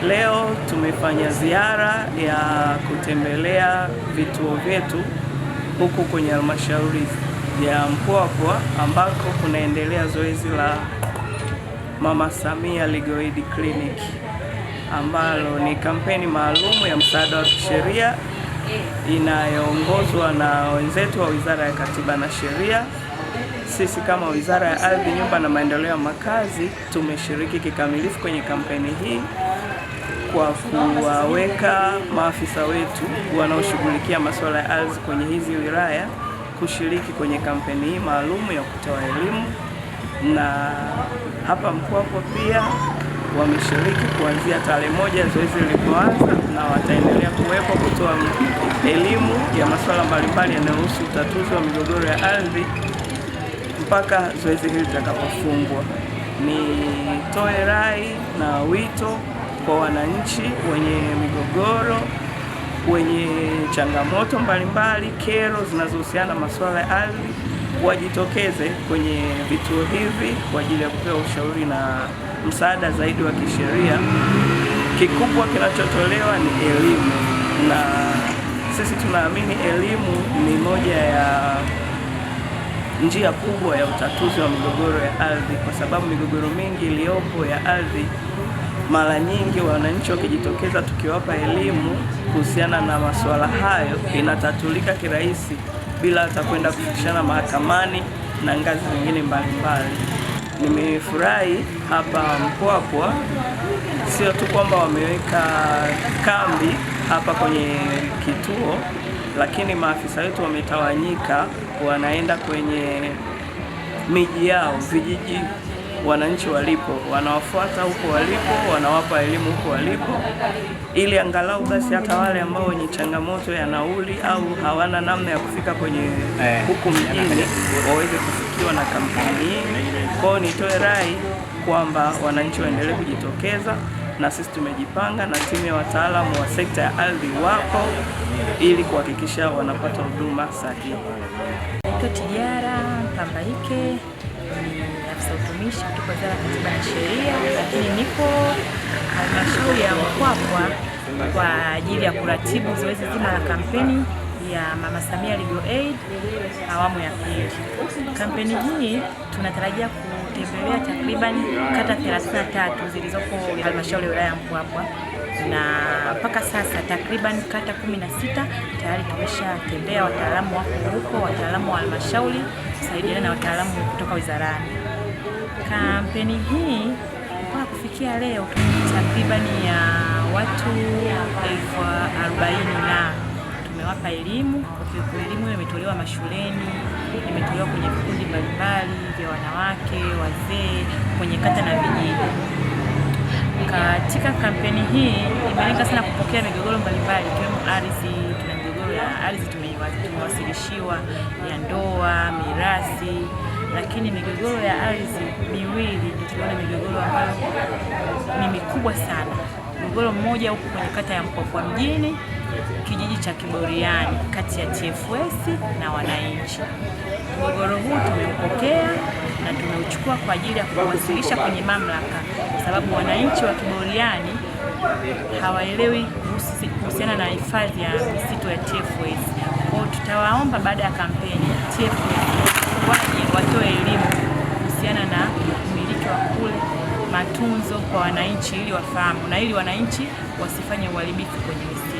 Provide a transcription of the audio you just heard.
Leo tumefanya ziara ya kutembelea vituo vyetu huku kwenye halmashauri ya Mpwapwa ambako kunaendelea zoezi la Mama Samia Legal Aid Clinic ambalo ni kampeni maalum ya msaada wa kisheria inayoongozwa na wenzetu wa Wizara ya Katiba na Sheria. Sisi kama Wizara ya Ardhi, Nyumba na Maendeleo ya Makazi tumeshiriki kikamilifu kwenye kampeni hii kwa kuwaweka maafisa wetu wanaoshughulikia masuala ya ardhi kwenye hizi wilaya kushiriki kwenye kampeni hii maalum ya kutoa elimu, na hapa Mpwapwa pia wameshiriki kuanzia tarehe 1 zoezi lilipoanza, na wataendelea kuwepo kutoa elimu ya masuala mbalimbali yanayohusu utatuzi wa migogoro ya ardhi mpaka zoezi hili litakapofungwa. Nitoe rai na wito kwa wananchi wenye migogoro, wenye changamoto mbalimbali, kero zinazohusiana na masuala ya ardhi, wajitokeze kwenye vituo hivi kwa ajili ya kupewa ushauri na msaada zaidi wa kisheria. Kikubwa kinachotolewa ni elimu, na sisi tunaamini elimu ni moja ya njia kubwa ya utatuzi wa migogoro ya ardhi, kwa sababu migogoro mingi iliyopo ya ardhi, mara nyingi wananchi wakijitokeza tukiwapa elimu kuhusiana na masuala hayo, inatatulika kirahisi bila hata kwenda kufikishana mahakamani na ngazi zingine mbalimbali. Nimefurahi hapa Mpwapwa, sio tu kwamba wameweka kambi hapa kwenye kituo, lakini maafisa wetu wametawanyika, wanaenda kwenye miji yao, vijiji wananchi walipo, wanawafuata huko walipo, wanawapa elimu huko walipo, ili angalau basi hata wale ambao wenye changamoto ya nauli au hawana namna ya kufika kwenye huku mjini waweze kufikiwa na kampeni hii. Kwa hiyo nitoe rai kwamba wananchi waendelee kujitokeza, na sisi tumejipanga na timu ya wataalamu wa sekta ya ardhi wapo ili kuhakikisha wanapata huduma sahihi. Tijara Mpambaike ni afisa utumishi kutoka Wizara ya Katiba na Sheria, lakini nipo halmashauri ya Mpwapwa kwa ajili ya kuratibu zoezi zima la kampeni ya Mama Samia Legal Aid awamu ya pili. Kampeni hii tunatarajia kutembelea takriban kata 33 zilizopo halmashauri ya wilaya ya Mpwapwa, na mpaka sasa takriban kata 16 tayari tumeshatembea. Wataalamu wako huko, wataalamu wa halmashauri kusaidiana na wataalamu kutoka wizarani. Kampeni hii mpaka kufikia leo takriban ya watu 40,000 na tumewapa elimu. Elimu hiyo imetolewa mashuleni, imetolewa kwenye vikundi mbalimbali vya wanawake, wazee, kwenye kata na vijiji. Katika kampeni hii imelenga sana kupokea migogoro mbalimbali ikiwemo ardhi. Tuna migogoro ya ardhi tumewasilishiwa, ya ndoa, mirathi, lakini migogoro ya ardhi miwili tunaona migogoro ambayo ni mikubwa sana. Mgogoro mmoja huko kwenye kata ya Mpwapwa mjini, kijiji cha Kiboriani, kati ya TFS na wananchi. Mgogoro huu tumeupokea na tumeuchukua kwa ajili ya kuwasilisha kwenye mamlaka, kwa sababu wananchi wa Kiboriani hawaelewi kuhusiana na hifadhi ya misitu ya TFS. Kwa hiyo tutawaomba baada ya kampeni TFS waje watoe elimu kuhusiana na umiliki wa kule, matunzo kwa wananchi ili wafahamu, na ili wananchi wasifanye uharibifu kwenye misitu.